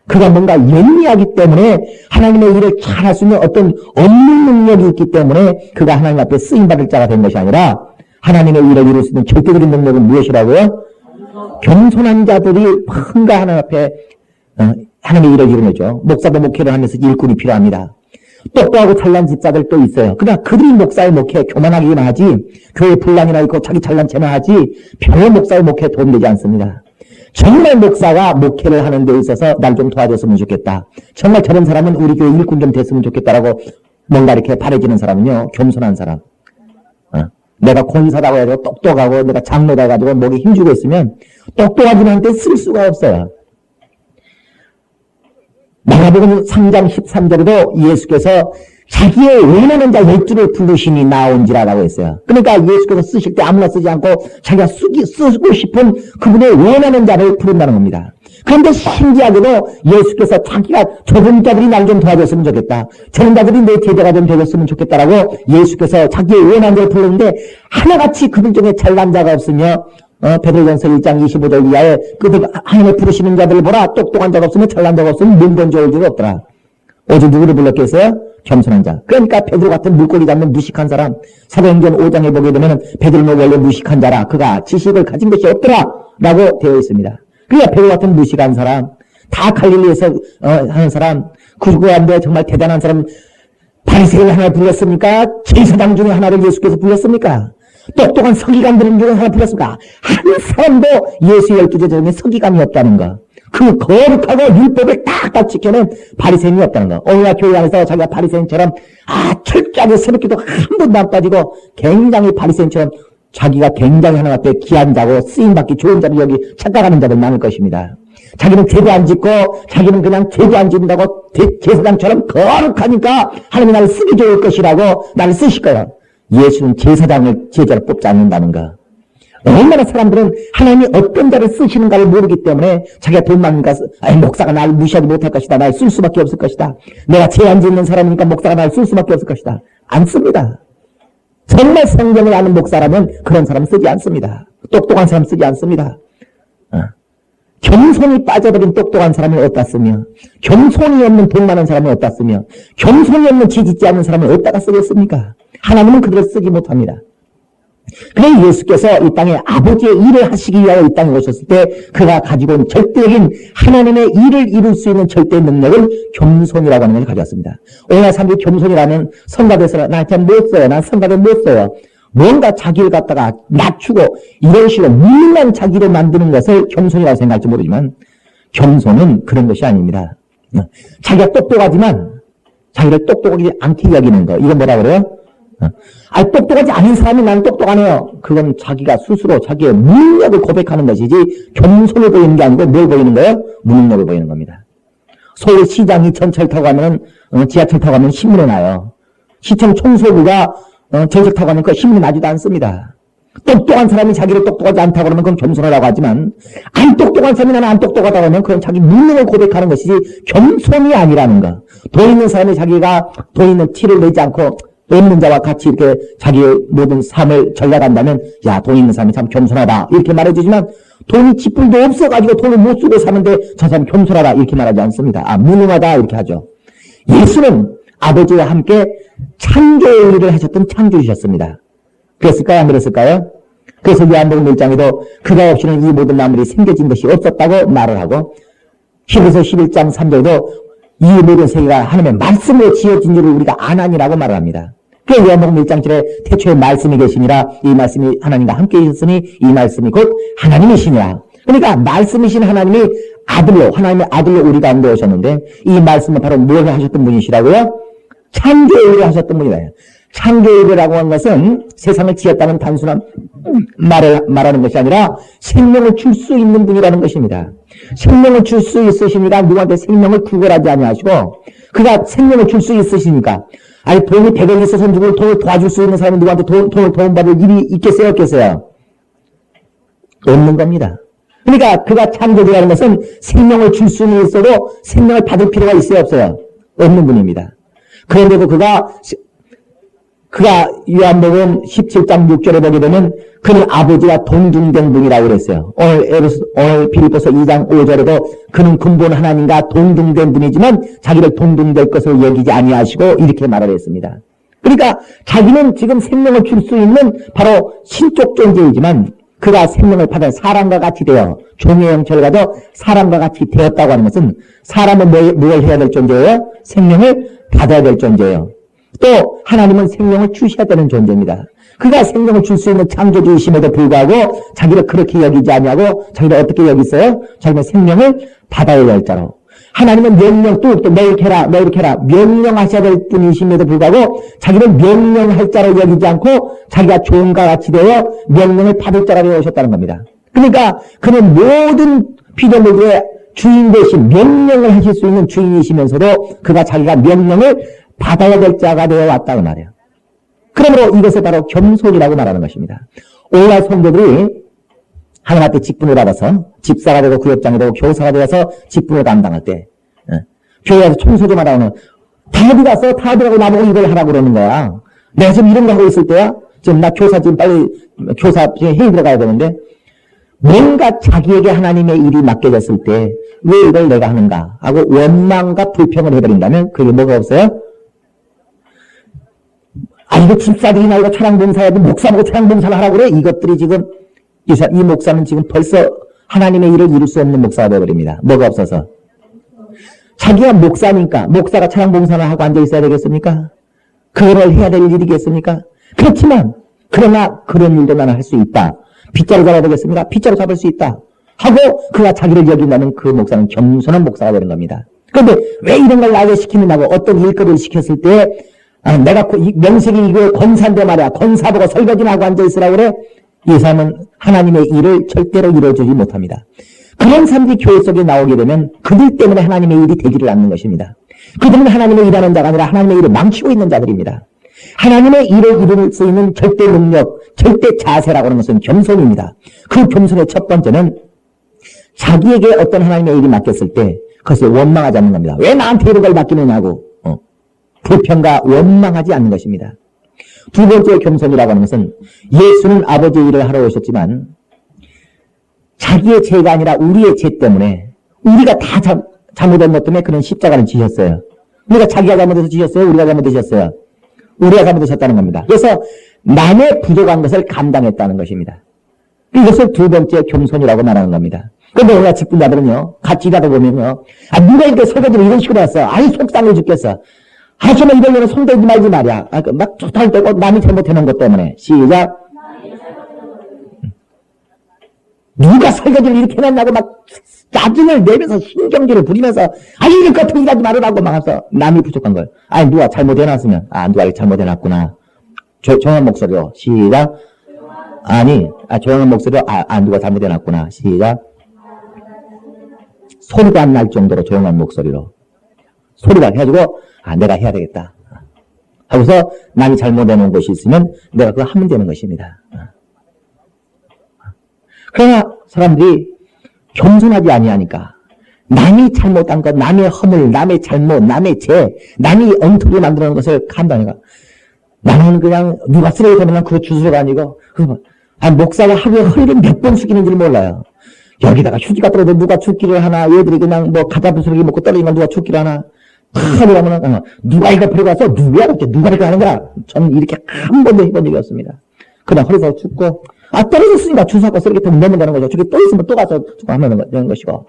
그가 뭔가 영리하기 때문에 하나님의 일을 잘할 수 있는 어떤 없는 능력이 있기 때문에 그가 하나님 앞에 쓰임받을 자가 된 것이 아니라 하나님의 일을 이룰 수 있는 절대적인 능력은 무엇이라고요? 겸손한 자들이 뭔가 하나님 앞에 하나님의 일을 이루는 거죠. 목사도 목회를 하면서 일꾼이 필요합니다. 똑똑하고 잘난 집사들 또 있어요. 그러나 그들이 목사의 목회에 교만하기만 하지 교회 분란이나 있고 자기 잘난 체나 하지 별로 목사의 목회에 도움되지 않습니다. 정말 목사가 목회를 하는 데 있어서 날 좀 도와줬으면 좋겠다. 정말 저런 사람은 우리 교회 일꾼 좀 됐으면 좋겠다라고 뭔가 이렇게 바래지는 사람은요. 겸손한 사람. 내가 권사라고 해도 똑똑하고 내가 장로다 해가지고 목에 힘주고 있으면 똑똑하지만 한테 쓸 수가 없어요. 마가복음 3장 13절에도 예수께서 자기의 원하는 자 12를 부르시니 나온지라라고 했어요. 그러니까 예수께서 쓰실 때 아무나 쓰지 않고 자기가 쓰고 싶은 그분의 원하는 자를 부른다는 겁니다. 그런데 신기하게도 예수께서 자기가 저런 자들이 날 좀 도와줬으면 좋겠다. 저런 자들이 내 제자가 좀 되었으면 좋겠다라고 예수께서 자기의 원하는 자를 부르는데 하나같이 그들 중에 잘난 자가 없으며 베드로전서 1장 25절 이하에 그들 하나님의 부르시는 자들을 보라. 똑똑한 자가 없으면 잘난 자가 없으면 능건 좋을 줄 없더라. 오직 누구를 불렀겠어요? 겸손한 자. 그러니까 베드로 같은 물고기 잡는 무식한 사람, 사도행전 5장에 보게 되면 베드로는 원래 무식한 자라 그가 지식을 가진 것이 없더라 라고 되어 있습니다. 그러니까 베드로 같은 무식한 사람, 다 갈릴리에서 하는 사람, 그 가운데 정말 대단한 사람, 바리새인을 하나 불렀습니까? 제사장 중에 하나를 예수께서 불렀습니까? 똑똑한 서기관들 중에 하나 불렀습니까? 한 사람도 예수 12제자 중에 서기관이 없다는 거. 그 거룩하고 율법을 딱딱 지켜낸 바리새인이 없다는 거. 오늘날 교회 안에서 자기가 바리새인처럼 철저하게 새벽기도 한 번도 안 빠지고 굉장히 바리새인처럼 자기가 굉장히 하나님 앞에 귀한 자고 쓰임받기 좋은 자를 여기 착각하는 자들 많을 것입니다. 자기는 제도 안 짓고 자기는 그냥 제도 안 짓는다고 제사장처럼 거룩하니까 하나님이 나를 쓰기 좋을 것이라고 나를 쓰실 거예요. 예수는 제사장을 제자로 뽑지 않는다는 거. 얼마나 사람들은 하나님이 어떤 자를 쓰시는가를 모르기 때문에 자기가 돈 많으니까 목사가 나를 무시하지 못할 것이다. 나를 쓸 수밖에 없을 것이다. 내가 죄 안 짓는 사람이니까 목사가 나를 쓸 수밖에 없을 것이다. 안 씁니다. 정말 성경을 아는 목사라면 그런 사람 쓰지 않습니다. 똑똑한 사람 쓰지 않습니다. 겸손이 빠져버린 똑똑한 사람을 어디다 쓰며 겸손이 없는 돈 많은 사람을 어디다 쓰며 겸손이 없는 죄 짓지 않는 사람을 어디다가 쓰겠습니까? 하나님은 그들을 쓰지 못합니다. 그래 예수께서 이 땅에 아버지의 일을 하시기 위하여 이 땅에 오셨을 때 그가 가지고 온 절대적인 하나님의 일을 이룰 수 있는 절대 능력을 겸손이라고 하는 것을 가져왔습니다. 오늘날 사람들이 겸손이라는 성가대에서 나한테 못 써요. 난 성가대 못 써요. 뭔가 자기를 갖다가 낮추고 이런 식으로 무능한 자기를 만드는 것을 겸손이라고 생각할지 모르지만 겸손은 그런 것이 아닙니다. 자기가 똑똑하지만 자기를 똑똑하지 않게 여기는 거. 이건 뭐라 그래요? 똑똑하지 않은 사람이 나는 똑똑하네요. 그건 자기가 스스로 자기의 무능력을 고백하는 것이지 겸손을 보이는 게 아니고 뭘 보이는 거예요? 무능력을 보이는 겁니다. 서울 시장이 전철 타고 가면 지하철 타고 가면 신문에 나요. 시청 총소부가 전철 타고 가면 그 신문에 나지도 않습니다. 똑똑한 사람이 자기를 똑똑하지 않다고 그러면 그건 겸손하다고 하지만 안 똑똑한 사람이 나는 안 똑똑하다고 하면 그건 자기 무능을 고백하는 것이지 겸손이 아니라는 거. 돈 있는 사람이 자기가 돈 있는 티를 내지 않고 없는 자와 같이 이렇게 자기의 모든 삶을 전략한다면 야, 돈 있는 사람이 참 겸손하다 이렇게 말해주지만 돈이 지불도 없어가지고 돈을 못 쓰고 사는데 저 사람 겸손하다 이렇게 말하지 않습니다. 무능하다 이렇게 하죠. 예수는 아버지와 함께 창조의 일을 하셨던 창조주셨습니다. 그랬을까요? 안 그랬을까요? 그래서 요한복음 1장에도 그가 없이는 이 모든 만물이 생겨진 것이 없었다고 말을 하고 히브리서 11장 3절에도 이 모든 세계가 하나님의 말씀으로 지어진 줄을 우리가 아나니라고 말을 합니다. 그 요한복음 1장 7에 태초에 말씀이 계시니라 이 말씀이 하나님과 함께 있었으니 이 말씀이 곧 하나님이시니라. 그러니까 말씀이신 하나님이 아들로 하나님의 아들로 우리 가운데 오셨는데 이 말씀은 바로 무엇을 하셨던 분이시라고요? 창조의 일을 하셨던 분이래요. 창조의 일이라고 하는 것은 세상을 지었다는 단순한 말하는 것이 아니라 생명을 줄 수 있는 분이라는 것입니다. 생명을 줄 수 있으시니까 누구한테 생명을 구걸하지 아니하시고 그가 생명을 줄 수 있으시니까 아니 돈이 100원 있어서 누구를 돈을 도와줄 수 있는 사람이 누구한테 돈을 도움받을 일이 있겠어요? 없겠어요? 없는 겁니다. 그러니까 그가 창조되라는 것은 생명을 줄 수는 있어도 생명을 받을 필요가 있어요? 없어요? 없는 분입니다. 그런데도 그가 그가 요한복음 17장 6절에 보게 되면 그는 아버지와 동등된 분이라고 그랬어요. 오늘 빌립보서 2장 5절에도 그는 근본 하나님과 동등된 분이지만 자기를 동등될 것을 여기지 아니하시고 이렇게 말을 했습니다. 그러니까 자기는 지금 생명을 줄 수 있는 바로 신적 존재이지만 그가 생명을 받은 사람과 같이 되어 종의 형체를 가져 사람과 같이 되었다고 하는 것은 사람은 뭘 해야 될 존재예요? 생명을 받아야 될 존재예요. 또 하나님은 생명을 주셔야 되는 존재입니다. 그가 생명을 줄 수 있는 창조주이심에도 불구하고 자기를 그렇게 여기지 아니하고 자기를 어떻게 여기어요? 자기는 생명을 받아야 될 자로. 하나님은 명령 또 너 이렇게 해라 너 이렇게 해라 명령하셔야 될 분이심에도 불구하고 자기는 명령할 자로 여기지 않고 자기가 종과 같이 되어 명령을 받을 자가 되어 오셨다는 겁니다. 그러니까 그는 모든 피조물의 주인 대신 명령을 하실 수 있는 주인이시면서도 그가 자기가 명령을 받아야 될 자가 되어 왔다고 말해요. 그러므로 이것을 바로 겸손이라고 말하는 것입니다. 오늘날 성도들이 하나님 앞에 직분을 받아서 집사가 되고 구역장이 되고 교사가 되어서 직분을 감당할 때 교회에서 청소 좀 하라고 하면 다 어디 갔어? 다 어디 가고 나보고 이걸 하라고 그러는 거야. 내가 지금 이런 거 하고 있을 때야? 지금 나 교사 지금 빨리 교사 회의 들어가야 되는데 뭔가 자기에게 하나님의 일이 맡겨졌을 때 왜 이걸 내가 하는가 하고 원망과 불평을 해버린다면 그게 뭐가 없어요? 아 이거 집사들이나 이거 찬양봉사야 목사 보고 찬양봉사를 하라고 그래? 이것들이 지금 이 목사는 지금 벌써 하나님의 일을 이룰 수 없는 목사가 되어버립니다. 뭐가 없어서. 자기가 목사니까 목사가 찬양봉사를 하고 앉아있어야 되겠습니까? 그걸 해야 될 일이겠습니까? 그렇지만 그러나 그런 일도 나는 할 수 있다. 빗자루 잡아야 되겠습니까? 빗자루 잡을 수 있다. 하고 그가 자기를 여긴다는 그 목사는 겸손한 목사가 되는 겁니다. 그런데 왜 이런 걸 나에게 시키느냐고 어떤 일거리를 시켰을 때 내가 명색이 이거 권사인데 말이야. 권사 보고 설거지나 하고 앉아있으라고 그래? 이 사람은 하나님의 일을 절대로 이루어주지 못합니다. 그런 사람들이 교회 속에 나오게 되면 그들 때문에 하나님의 일이 되기를 않는 것입니다. 그들은 하나님의 일하는 자가 아니라 하나님의 일을 망치고 있는 자들입니다. 하나님의 일을 이룰 수 있는 절대 능력, 절대 자세라고 하는 것은 겸손입니다. 그 겸손의 첫 번째는 자기에게 어떤 하나님의 일이 맡겼을 때 그것을 원망하지 않는 겁니다. 왜 나한테 이런 걸 맡기느냐고 불평과 원망하지 않는 것입니다. 두 번째 겸손이라고 하는 것은 예수는 아버지의 일을 하러 오셨지만 자기의 죄가 아니라 우리의 죄 때문에 우리가 다 잘못한 것 때문에 그런 십자가를 지셨어요. 우리가 자기가 잘못해서 지셨어요? 우리가 잘못하셨어요? 우리가 잘못하셨다는 겁니다. 그래서 남의 부족한 것을 감당했다는 것입니다. 이것을 두 번째 겸손이라고 말하는 겁니다. 그런데 우리가 직분자들은요 같이 일하다 보면요 누가 이렇게 설거지를 이런 식으로 했어. 아니 속상해 죽겠어. 정말 이러려면 손대지 말지 말이야. 막 좋다할 때고 남이 잘못해놓은 것 때문에. 시작. 누가 설거지를 이렇게 해놨냐고 막 짜증을 내면서 신경질을 부리면서 이런 같은 일 하지 말으라고 막 해서 남이 부족한 걸. 누가 잘못해놨으면 누가 잘못해놨구나. 조용한 목소리로. 시작. 조용한 목소리로 누가 잘못해놨구나. 시작. 소리가 안 날 정도로 조용한 목소리로. 소리가 해가지고 내가 해야 되겠다 하고서 남이 잘못해놓은 것이 있으면 내가 그거 하면 되는 것입니다. 그러나 사람들이 겸손하지 아니하니까 남이 잘못한 것, 남의 허물, 남의 잘못, 남의 죄, 남이 엉터리로 만들어놓은 것을 간다니까 나는 그냥 누가 쓰레기 되면 그거 주스가 아니고 목사가 하루에 허리를 몇 번 숙이는지 몰라요. 여기다가 휴지가 떨어져 누가 죽기를 하나 얘들이 그냥 가자 부스러기 먹고 떨어진 걸 누가 죽기를 하나 하루 가면은 누가 이거 버리고 왔어? 누구야? 누가 이렇게 하는 거야? 저는 이렇게 한 번도 해본 적이 없습니다. 그냥 허리에서 죽고 떨어졌으니까 주워갖고 쓰레기통 넣으면 되는 거죠. 저기 또 있으면 또 가서 주고 하면 되는 것이고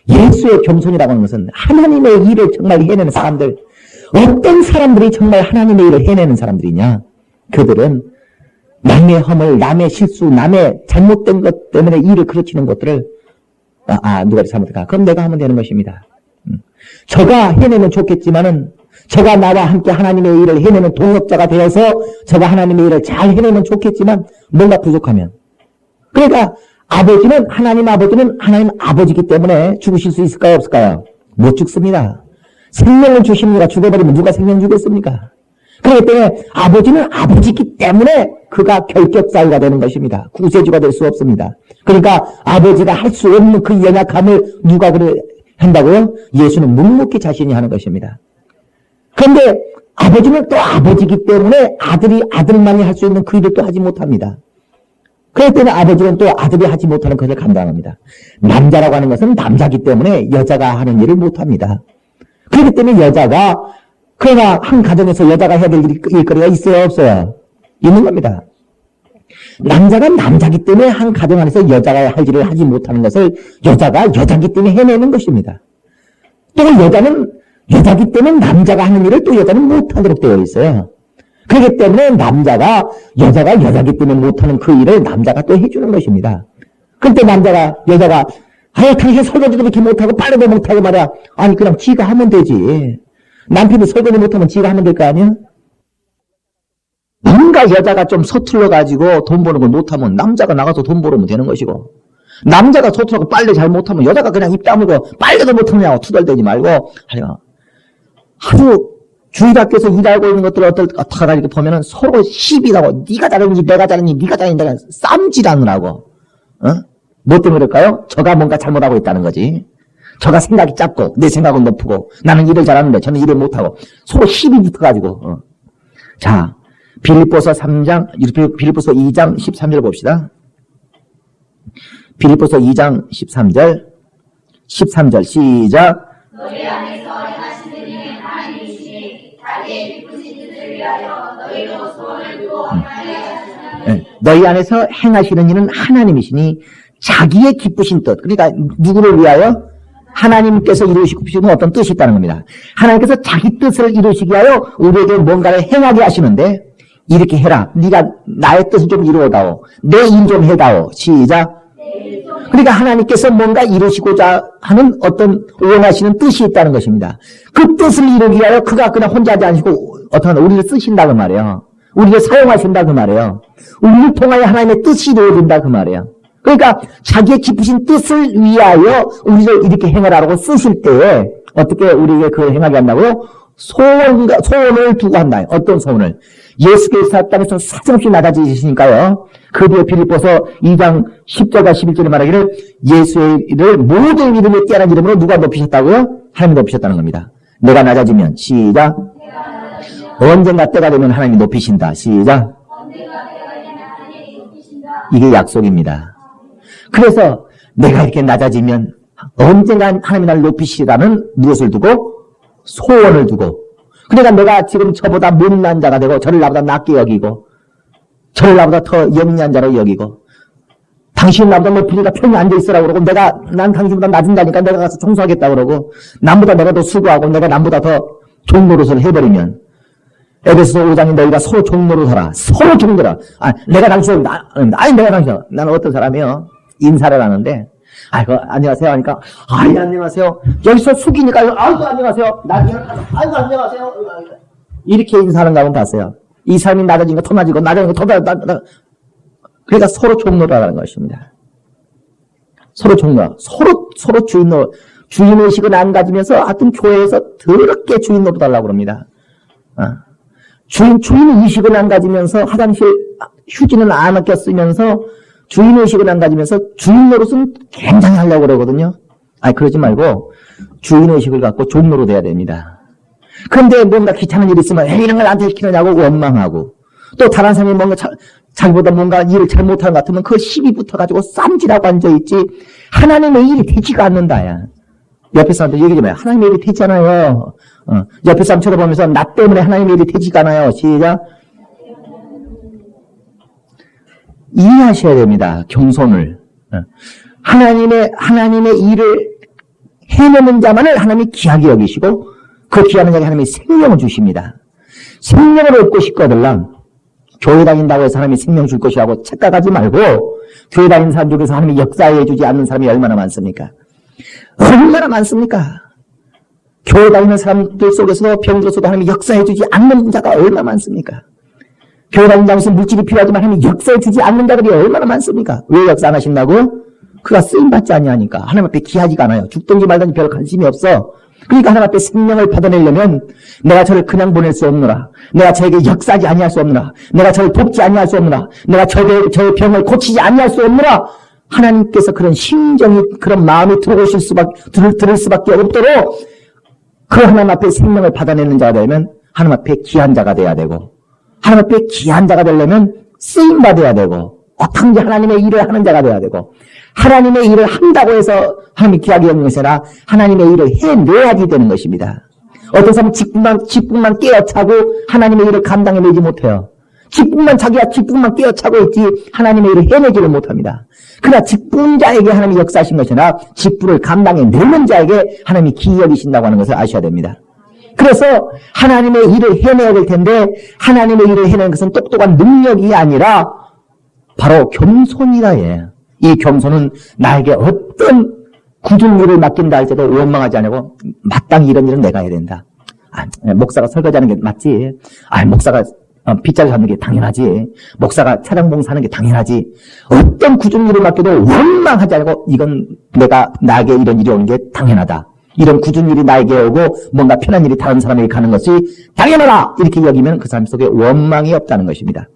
예수의 겸손이라고 하는 것은 하나님의 일을 정말 해내는 사람들 어떤 사람들이 정말 하나님의 일을 해내는 사람들이냐 그들은 남의 허물, 남의 실수, 남의 잘못된 것 때문에 일을 그르치는 것들을 누가 잘못했다. 그럼 내가 하면 되는 것입니다. 저가 해내면 좋겠지만은 저가 나와 함께 하나님의 일을 해내는 동역자가 되어서 저가 하나님의 일을 잘 해내면 좋겠지만 뭔가 부족하면 그러니까 하나님 아버지이기 때문에 죽으실 수 있을까요? 없을까요? 못 죽습니다. 생명을 주십니다. 죽어버리면 누가 생명 주겠습니까? 그렇기 때문에 아버지는 아버지이기 때문에 그가 결격사유가 되는 것입니다. 구세주가 될 수 없습니다. 그러니까 아버지가 할 수 없는 그 연약함을 누가 한다고요? 예수는 묵묵히 자신이 하는 것입니다. 그런데 아버지는 또 아버지이기 때문에 아들만이 할 수 있는 그 일을 또 하지 못합니다. 그렇기 때문에 아버지는 또 아들이 하지 못하는 것을 감당합니다. 남자라고 하는 것은 남자이기 때문에 여자가 하는 일을 못합니다. 그렇기 때문에 그러나 한 가정에서 여자가 해야 될 일거리가 있어요, 없어요? 있는 겁니다. 남자가 남자이기 때문에 한 가정 안에서 여자가 할 일을 하지 못하는 것을 여자가 여자이기 때문에 해내는 것입니다. 또 여자는 여자이기 때문에 남자가 하는 일을 또 여자는 못하도록 되어 있어요. 그렇기 때문에 여자가 여자이기 때문에 못하는 그 일을 남자가 또 해주는 것입니다. 그때 여자가 당신 설거지도 이렇게 못하고 빨래도 못하고 말이야. 아니 그냥 지가 하면 되지. 남편이 설거지 못하면 지가 하면 될 거 아니야? 뭔가 여자가 좀 서툴러가지고 돈 버는 걸 못하면 남자가 나가서 돈 벌으면 되는 것이고, 남자가 서툴러고 빨래 잘 못하면 여자가 그냥 입 다물고 빨래도 못하냐고 투덜대지 말고 하루 주일학교에서 일하고 있는 것들을 어떡하다 이렇게 보면은 서로 시비 나고 네가 잘했는지 내가 잘했는지 네가 잘했는지 내가 쌈질하느라고. 뭐 때문에 그럴까요? 저가 뭔가 잘못하고 있다는 거지. 저가 생각이 짧고 내 생각은 높고 나는 일을 잘하는데 저는 일을 못하고 서로 시비 붙어가지고. 자, 빌립보서 2장 13절 봅시다. 빌립보서 2장 13절 시작. 너희 안에서 행하시는 일은 하나님이시니 자기의 기쁘신 뜻을 위하여 너희로 소원을 두고 행하게 하시나니. 너희 안에서 행하시는 일은 하나님이시니 자기의 기쁘신 뜻. 그러니까 누구를 위하여? 하나님께서 이루시고 싶은 어떤 뜻이 있다는 겁니다. 하나님께서 자기 뜻을 이루시기 위하여 우리에게 뭔가를 행하게 하시는데, 이렇게 해라. 네가 나의 뜻을 좀 이루어다오. 내 일 좀 해다오. 시작. 그러니까 하나님께서 뭔가 이루시고자 하는 어떤 원하시는 뜻이 있다는 것입니다. 그 뜻을 이루기 위하여 그가 그냥 혼자 하지 않으시고 우리를 쓰신다 그 말이에요. 우리를 사용하신다 그 말이에요. 우리를 통하여 하나님의 뜻이 이루어진다 그 말이에요. 그러니까 자기의 깊으신 뜻을 위하여 우리를 이렇게 행하라고 쓰실 때에 어떻게 우리에게 그걸 행하게 한다고요? 소원을 두고 한다. 어떤 소원을? 예수께서 땅에서 사정없이 낮아지시니까요. 그 뒤에 빌립보서 2장 10절과 11절에 말하기를 예수의 일을 모든 이름에 뛰어난 이름으로 누가 높이셨다고요? 하나님이 높이셨다는 겁니다. 내가 낮아지면 시작. 언젠가 때가 되면 하나님이 높이신다. 시작. 이게 약속입니다. 그래서 내가 이렇게 낮아지면 언젠가 하나님이 나를 높이시라는 무엇을 두고? 소원을 두고. 그러니까 내가 지금 저보다 못난 자가 되고 저를 나보다 낮게 여기고 저를 나보다 더 영리한 자로 여기고 당신 나보다 높으니까 편히 앉아있으라고 그러고 난 당신보다 낮은 자니까 내가 가서 청소하겠다 그러고 남보다 내가 더 수고하고 내가 남보다 더 종노릇을 해버리면 에베소서 5장에 너희가 서로 종노릇하라. 서로 종노릇하라. 내가 당신 나는 어떤 사람이요? 인사를 하는데 안녕하세요 하니까 안녕하세요. 여기서 숙이니까 안녕하세요. 안녕하세요. 이렇게 인사하는 거 한번 봤어요. 이 사람이 낮아지니까 더 낮아지고 낮아지니까 더 낮아지고. 그러니까 서로 종노릇하라는 것입니다. 서로 종노릇. 서로 주인의식을 안 가지면서 하여튼 교회에서 더럽게 주인 노릇하려고 그럽니다. 주인의식을 안 가지면서 화장실 휴지는 안 아껴 쓰면서 주인의식을 안 가지면서 주인 노릇은 굉장히 하려고 그러거든요. 그러지 말고 주인의식을 갖고 종 노릇 해야 됩니다. 그런데 뭔가 귀찮은 일이 있으면 이런 걸 나한테 시키느냐고 원망하고 또 다른 사람이 뭔가 자기보다 뭔가 일을 잘못하는 것 같으면 그 시비 붙어가지고 쌈질하고 앉아있지 하나님의 일이 되지가 않는다. 야. 옆에 사람들 얘기 좀 해요. 하나님의 일이 되지 않아요. 옆에 사람 쳐다보면서 나 때문에 하나님의 일이 되지가 않아요. 시작. 이해하셔야 됩니다. 겸손을. 하나님의 일을 해내는 자만을 하나님이 귀하게 여기시고 그 귀하는 자에게 하나님이 생명을 주십니다. 생명을 얻고 싶거들랑 교회 다닌다고 해서 하나님이 생명 줄 것이라고 착각하지 말고 교회 다니는 사람 중에서 하나님이 역사해 주지 않는 사람이 얼마나 많습니까? 얼마나 많습니까? 교회 다니는 사람들 속에서도 병들어서도 하나님이 역사해 주지 않는 자가 얼마나 많습니까? 교회 다니는 자에서 물질이 필요하지만 하나님이 역사해 주지 않는 자들이 얼마나 많습니까? 왜 역사 안 하신다고요? 그가 쓰임받지 아니하니까. 하나님 앞에 귀하지가 않아요. 죽든지 말든지 별 관심이 없어. 그러니까 하나님 앞에 생명을 받아내려면 내가 저를 그냥 보낼 수 없느라, 내가 저에게 역사하지 아니할 수 없느라, 내가 저를 돕지 아니할 수 없느라, 내가 저의 병을 고치지 아니할 수 없느라 하나님께서 그런 심정이 그런 마음이 들을 수밖에 없도록 그 하나님 앞에 생명을 받아내는 자가 되면 하나님 앞에 귀한 자가 돼야 되고, 하나님 앞에 귀한 자가 되려면 쓰임 받아야 되고, 어떤지 하나님의 일을 하는 자가 돼야 되고, 하나님의 일을 한다고 해서 하나님이 귀하게 여기는 것이 아니라 하나님의 일을 해내야지 되는 것입니다. 어떤 사람은 직분만 깨어차고 하나님의 일을 감당해내지 못해요. 자기가 직분만 깨어차고 있지 하나님의 일을 해내지를 못합니다. 그러나 직분자에게 하나님이 역사하신 것이 아니라 직분을 감당해내는 자에게 하나님이 기이 여기신다고 하는 것을 아셔야 됩니다. 그래서 하나님의 일을 해내야 될 텐데 하나님의 일을 해내는 것은 똑똑한 능력이 아니라 바로 겸손이라 해요. 이 겸손은 나에게 어떤 굳은 일을 맡긴다 할지라도 원망하지 않고 마땅히 이런 일은 내가 해야 된다. 목사가 설거지하는 게 맞지. 목사가 빗자루 잡는 게 당연하지. 목사가 차량 봉사하는 게 당연하지. 어떤 굳은 일을 맡겨도 원망하지 않고 이건 나에게 이런 일이 오는 게 당연하다. 이런 굳은 일이 나에게 오고 뭔가 편한 일이 다른 사람에게 가는 것이 당연하다. 이렇게 여기면 그 사람 속에 원망이 없다는 것입니다.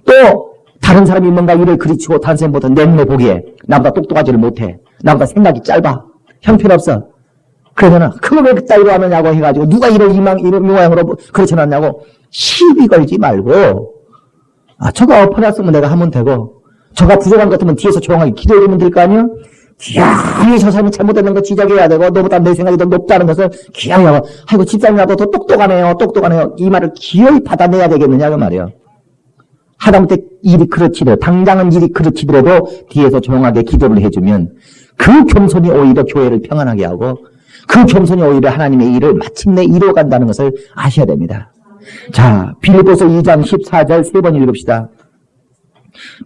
또 다른 사람이 뭔가 일을 그리치고 다른 사람보다 내 눈에 보기에 나보다 똑똑하지를 못해. 나보다 생각이 짧아. 형편없어. 그러잖아. 그걸 왜 그따위로 하느냐고 해가지고 누가 이런 모양으로 그렇지 않았냐고 시비 걸지 말고 저거 엎어놨으면 내가 하면 되고 저가 부족한 것 같으면 뒤에서 조용하게 기도해주면 될 거 아니야? 기하게 저 사람이 잘못되는 거 지적해야 되고 너보다 내 생각이 더 높다는 것을 기하게 하고 아이고 집사님이라도 더 똑똑하네요. 이 말을 기어이 받아내야 되겠느냐 그 말이에요. 하다못해 일이 그렇지더라도 당장은 일이 그렇지더라도 뒤에서 조용하게 기도를 해주면 그 겸손이 오히려 교회를 평안하게 하고 그 겸손이 오히려 하나님의 일을 마침내 이루어간다는 것을 아셔야 됩니다. 자, 빌립보서 2장 14절 세 번 읽읍시다.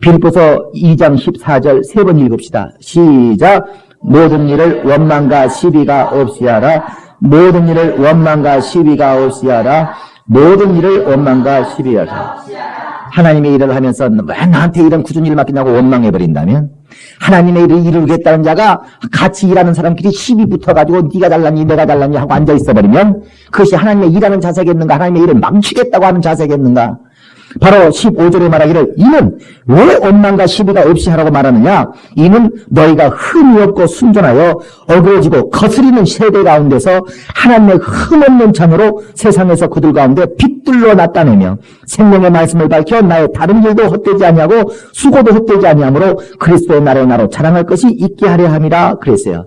빌립보서 2장 14절 세 번 읽읍시다. 시작. 모든 일을 원망과 시비가 없이 하라. 모든 일을 원망과 시비가 없이 하라. 모든 일을 원망과 시비하라. 하나님의 일을 하면서 왜 나한테 이런 굳은 일을 맡기냐고 원망해버린다면 하나님의 일을 이루겠다는 자가 같이 일하는 사람끼리 시비 붙어가지고 네가 잘났니 내가 잘났니 하고 앉아있어버리면 그것이 하나님의 일하는 자세겠는가? 하나님의 일을 망치겠다고 하는 자세겠는가? 바로 15절에 말하기를 이는 왜 원망과 시비가 없이 하라고 말하느냐? 이는 너희가 흠이 없고 순전하여 어그러지고 거스리는 세대 가운데서 하나님의 흠없는 창으로 세상에서 그들 가운데 빛들로 나타내며 생명의 말씀을 밝혀 나의 다른 일도 헛되지 아니하고 수고도 헛되지 아니하므로 그리스도의 날에 나로 자랑할 것이 있게 하려 함이라 그랬어요.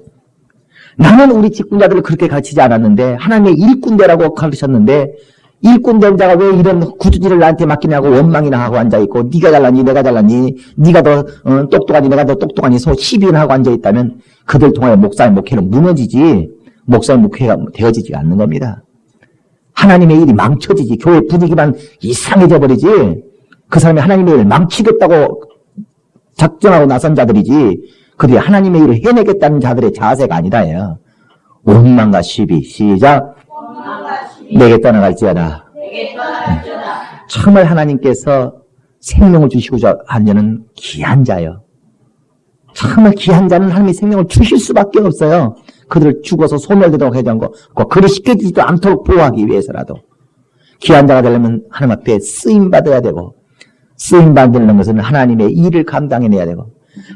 나는 우리 직분자들을 그렇게 가르치지 않았는데 하나님의 일꾼되라고 가르쳤는데 일꾼된 자가 왜 이런 굳은 일을 나한테 맡기냐고 원망이나 하고 앉아있고 네가 잘났니 내가 잘났니 네가 더 똑똑하니 내가 더 똑똑하니 서로 시비나 하고 앉아있다면 그들 통하여 목사의 목회는 무너지지 목사의 목회가 되어지지 않는 겁니다. 하나님의 일이 망쳐지지 교회 분위기만 이상해져 버리지 그 사람이 하나님의 일을 망치겠다고 작정하고 나선 자들이지 그들이 하나님의 일을 해내겠다는 자들의 자세가 아니라요. 원망과 시비 시작. 내게 떠나갈지어다. 정말 하나님께서 생명을 주시고자 하려는 귀한 자요. 정말 귀한 자는 하나님이 생명을 주실 수밖에 없어요. 그들을 죽어서 소멸되도록 하지 않고 그리 씻겨지지도 않도록 보호하기 위해서라도 귀한 자가 되려면 하나님 앞에 쓰임받아야 되고 쓰임받는 것은 하나님의 일을 감당해내야 되고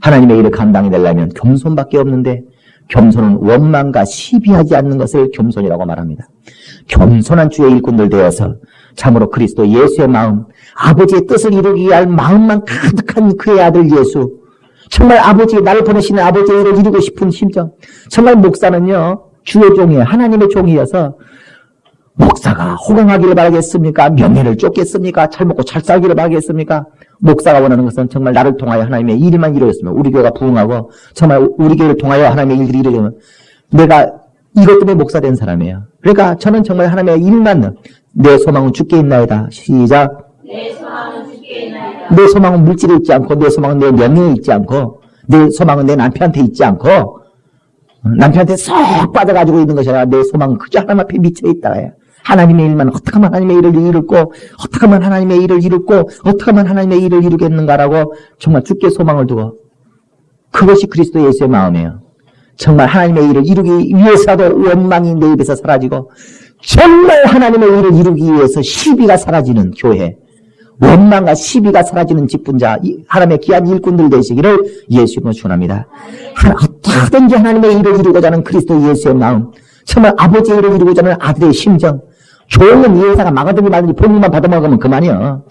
하나님의 일을 감당해내려면 겸손밖에 없는데 겸손은 원망과 시비하지 않는 것을 겸손이라고 말합니다. 겸손한 주의 일꾼들 되어서 참으로 그리스도 예수의 마음, 아버지의 뜻을 이루기 위한 마음만 가득한 그의 아들 예수, 정말 아버지, 나를 보내시는 아버지의 일을 이루고 싶은 심정. 정말 목사는요, 주의 종이에요. 하나님의 종이어서 목사가 호강하기를 바라겠습니까? 명예를 쫓겠습니까? 잘 먹고 잘 살기를 바라겠습니까? 목사가 원하는 것은 정말 나를 통하여 하나님의 일만 이루어졌으면 우리 교회가 부흥하고 정말 우리 교회를 통하여 하나님의 일들이 이루어지면 내가 이것 때문에 목사 된 사람이에요. 그러니까 저는 정말 하나님의 일만 내 소망은 주께 있나이다. 시작. 내 소망은 주께 있나이다. 내 소망은 물질에 있지 않고 내 소망은 내 명예에 있지 않고 내 소망은 내 남편한테 있지 않고 남편한테 쏙 빠져가지고 있는 것이 아니라 내 소망은 그저 하나님 앞에 미쳐있다. 하나님의 일만 어떻게 하면 하나님의 일을 이룰고 어떻게 하면 하나님의 일을 이룰고 어떻게 하면 하나님의 일을 이루겠는가라고 정말 주께 소망을 두고 그것이 그리스도 예수의 마음이에요. 정말 하나님의 일을 이루기 위해서라도 원망이 내 입에서 사라지고 정말 하나님의 일을 이루기 위해서 시비가 사라지는 교회, 원망과 시비가 사라지는 직분자, 하나님의 귀한 일꾼들 되시기를 예수님으로 축원합니다. 어떻게든지 하나님의 일을 이루고자 하는 그리스도 예수의 마음, 정말 아버지의 일을 이루고자 하는 아들의 심정, 종은 이 회사가 망하든지 말든지 본인만 받아먹으면 그만이요.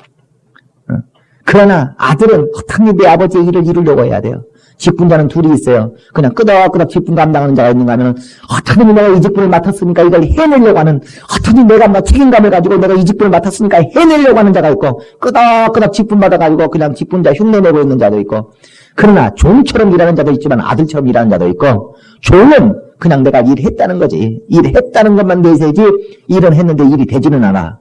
그러나 아들은 어떻게 내 아버지의 일을 이루려고 해야 돼요. 직분자는 둘이 있어요. 그냥 끄덕끄덕 직분 감당하는 자가 있는가 하면 어떻게 내가 이 직분을 맡았으니까 이걸 해내려고 하는, 어떻게 내가 막 책임감을 가지고 내가 이 직분을 맡았으니까 해내려고 하는 자가 있고, 끄덕끄덕 직분 받아가지고 그냥 직분자 흉내내고 있는 자도 있고, 그러나 종처럼 일하는 자도 있지만 아들처럼 일하는 자도 있고, 종은 그냥 내가 일했다는 거지. 일했다는 것만 내세지 일은 했는데 일이 되지는 않아.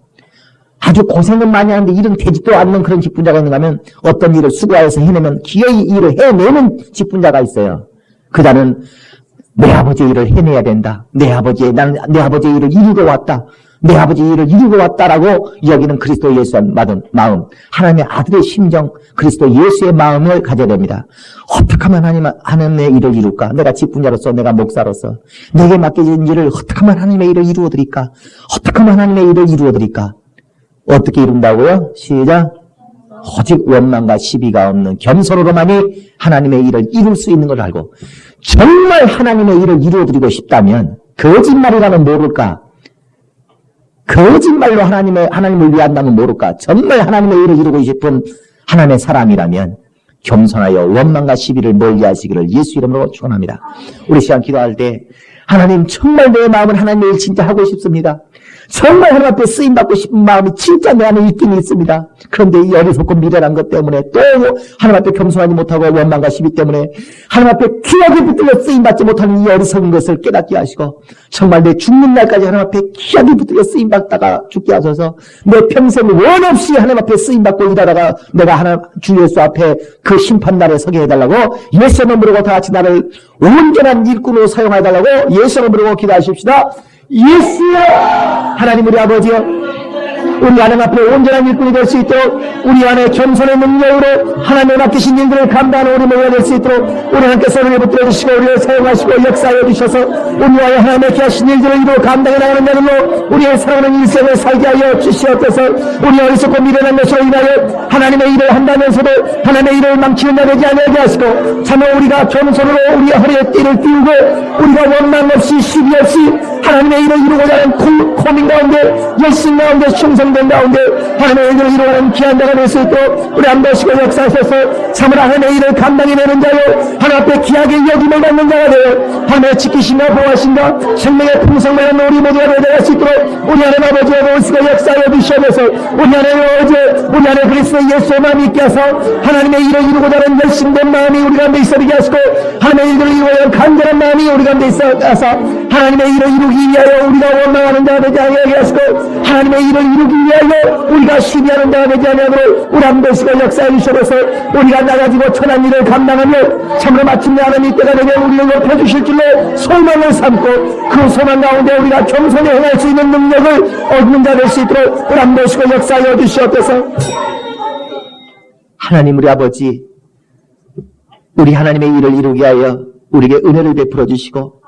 아주 고생은 많이 하는데 일은 되지도 않는 그런 직분자가 있는가 하면 어떤 일을 수고하여서 해내면 기어이 일을 해내는 직분자가 있어요. 그 자는 내 아버지의 일을 해내야 된다. 나는 내 아버지의 일을 이루고 왔다. 내 아버지의 일을 이루고 왔다라고 여기는 그리스도 예수의 마음, 하나님의 아들의 심정, 그리스도 예수의 마음을 가져야 됩니다. 어떻게 하면 하나님의 일을 이룰까? 내가 직분자로서, 내가 목사로서 내게 맡겨진 일을 어떻게 하면 하나님의 일을 이루어드릴까? 어떻게 하면 하나님의 일을 이루어드릴까? 어떻게 이룬다고요? 시작. 오직 원망과 시비가 없는 겸손으로만이 하나님의 일을 이룰 수 있는 걸 알고, 정말 하나님의 일을 이루어드리고 싶다면 거짓말이라면 모를까? 거짓말로 하나님을 위한다면 모를까? 정말 하나님의 일을 이루고 싶은 하나님의 사람이라면 겸손하여 원망과 시비를 멀리하시기를 예수 이름으로 축원합니다. 우리 시간 기도할 때 하나님, 정말 내 마음은 하나님의 일 진짜 하고 싶습니다. 정말 하나님 앞에 쓰임받고 싶은 마음이 진짜 내 안에 있긴 있습니다. 그런데 이 어리석고 미련한 것 때문에, 또 하나님 앞에 겸손하지 못하고 원망과 시비 때문에 하나님 앞에 귀하게 붙들려 쓰임받지 못하는 이 어리석은 것을 깨닫게 하시고, 정말 내 죽는 날까지 하나님 앞에 귀하게 붙들려 쓰임받다가 죽게 하셔서 내 평생 원 없이 하나님 앞에 쓰임받고 일하다가 내가 하나님 주 예수 앞에 그 심판날에 서게 해달라고 예수 이름으로 부르고 다 같이 나를 온전한 일꾼으로 사용해달라고 예수 이름으로 부르고 기도하십시다. 예수여, 하나님 우리 아버지여, 우리 하나님 앞에 온전한 일꾼이 될 수 있도록 우리 안에 겸손의 능력으로 하나님의 맡기신 일들을 감당하는 우리 모두가 될 수 있도록 우리 하나님께서 우리를 붙들어 주시고 우리를 사용하시고 역사하여 주셔서 우리와의 하나님의 귀하신 일들을 이루어 감당해 나가는 자들로 우리의 살아가는 일생을 살게 하여 주시옵소서. 우리 어리석고 미련한 것으로 인하여 하나님의 일을 한다면서도 하나님의 일을 망치는 자 되지 않게 하시고, 참으로 우리가 겸손으로 우리의 허리에 띠를 띄우고 우리가 원망 없이 시비 없이 하나님의 일을 이루고자 하는 고민 가운데, 열심 가운데, 충성된 가운데 하나님의 일을 이루어가는 귀한 자가 될 수 있도록 우리 안도시고 역사하셔서 참으로 하나님의 일을 감당해내는 자요, 하나님 앞에 귀하게 여김을 받는 자가 되어 하나님의 지키심과 보호하심과 생명의 풍성을 하는 우리 모두가 되어갈 수 있도록 우리 하나님 아버지의 모습을 역사하여 주시옵소서. 우리 하나님 어제 우리 안에 그리스도 예수의 마음이 있게 하사 하나님의 일을 이루고자 하는 열심된 마음이 우리 가운데 있어지게 하시고, 하나님의 일을 이루고자 하는 간절한 마음이 우리 가운데 있어 하사 하나님의 일을 이루기 위하여 우리가 원망하는 자가 되지 아니하게 하시고, 하나님의 일을 이루기 위하여 우리가 시비하는 자가 되지 아니하도록 우리 안도시고 역사해 주셔서 우리가 나가지고 천한 일을 감당하며 참으로 마침내 하나님 때가 되면 우리를 높여주실 줄로 소망을 삼고, 그 소망 가운데 우리가 겸손히 행할 수 있는 능력을 얻는 자 될 수 있도록 우리 안도시고 역사해 주시옵소서. 하나님 우리 아버지, 우리 하나님의 일을 이루기 위하여 우리에게 은혜를 베풀어 주시고,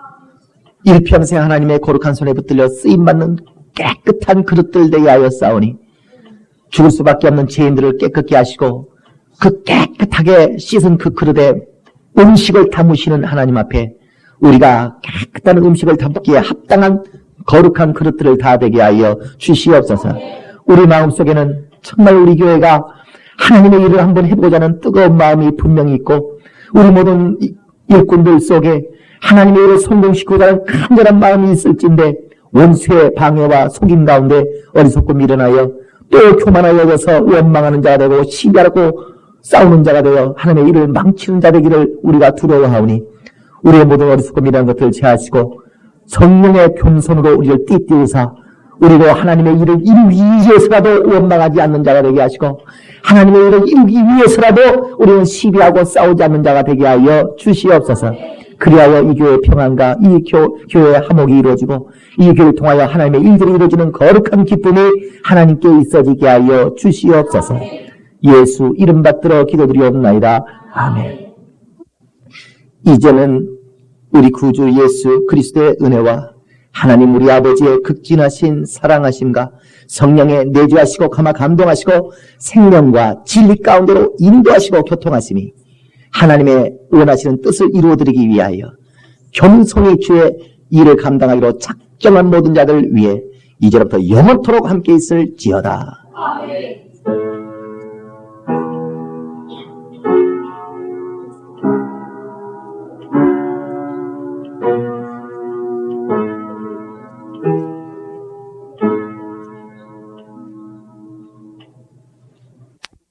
일평생 하나님의 거룩한 손에 붙들려 쓰임받는 깨끗한 그릇들 되게 하여 싸우니, 죽을 수밖에 없는 죄인들을 깨끗게 하시고 그 깨끗하게 씻은 그 그릇에 음식을 담으시는 하나님 앞에 우리가 깨끗한 음식을 담기에 합당한 거룩한 그릇들을 다 되게 하여 주시옵소서. 우리 마음속에는 정말 우리 교회가 하나님의 일을 한번 해보고자 하는 뜨거운 마음이 분명히 있고, 우리 모든 일꾼들 속에 하나님의 일을 성공시키고자 하는 간절한 마음이 있을진데 원수의 방해와 속임 가운데 어리석고 미련하여 또 교만하여 여겨서 원망하는 자가 되고 시비하고 싸우는 자가 되어 하나님의 일을 망치는 자 되기를 우리가 두려워하오니, 우리의 모든 어리석고 미련한 것들을 제하시고 성령의 겸손으로 우리를 띠띠우사 우리로 하나님의 일을 이루기 위해서라도 원망하지 않는 자가 되게 하시고, 하나님의 일을 이루기 위해서라도 우리는 시비하고 싸우지 않는 자가 되게 하여 주시옵소서. 그리하여 이 교회의 평안과 이 교회의 화목이 이루어지고 이 교회를 통하여 하나님의 일들이 이루어지는 거룩한 기쁨이 하나님께 있어지게 하여 주시옵소서. 예수 이름 받들어 기도드리옵나이다. 아멘. 이제는 우리 구주 예수 그리스도의 은혜와 하나님 우리 아버지의 극진하신 사랑하심과 성령의 내주하시고 감화 감동하시고 생명과 진리 가운데로 인도하시고 교통하심이 하나님의 원하시는 뜻을 이루어드리기 위하여 겸손히 주의 일을 감당하기로 작정한 모든 자들 위해 이제부터 영원토록 함께 있을지어다. 아멘.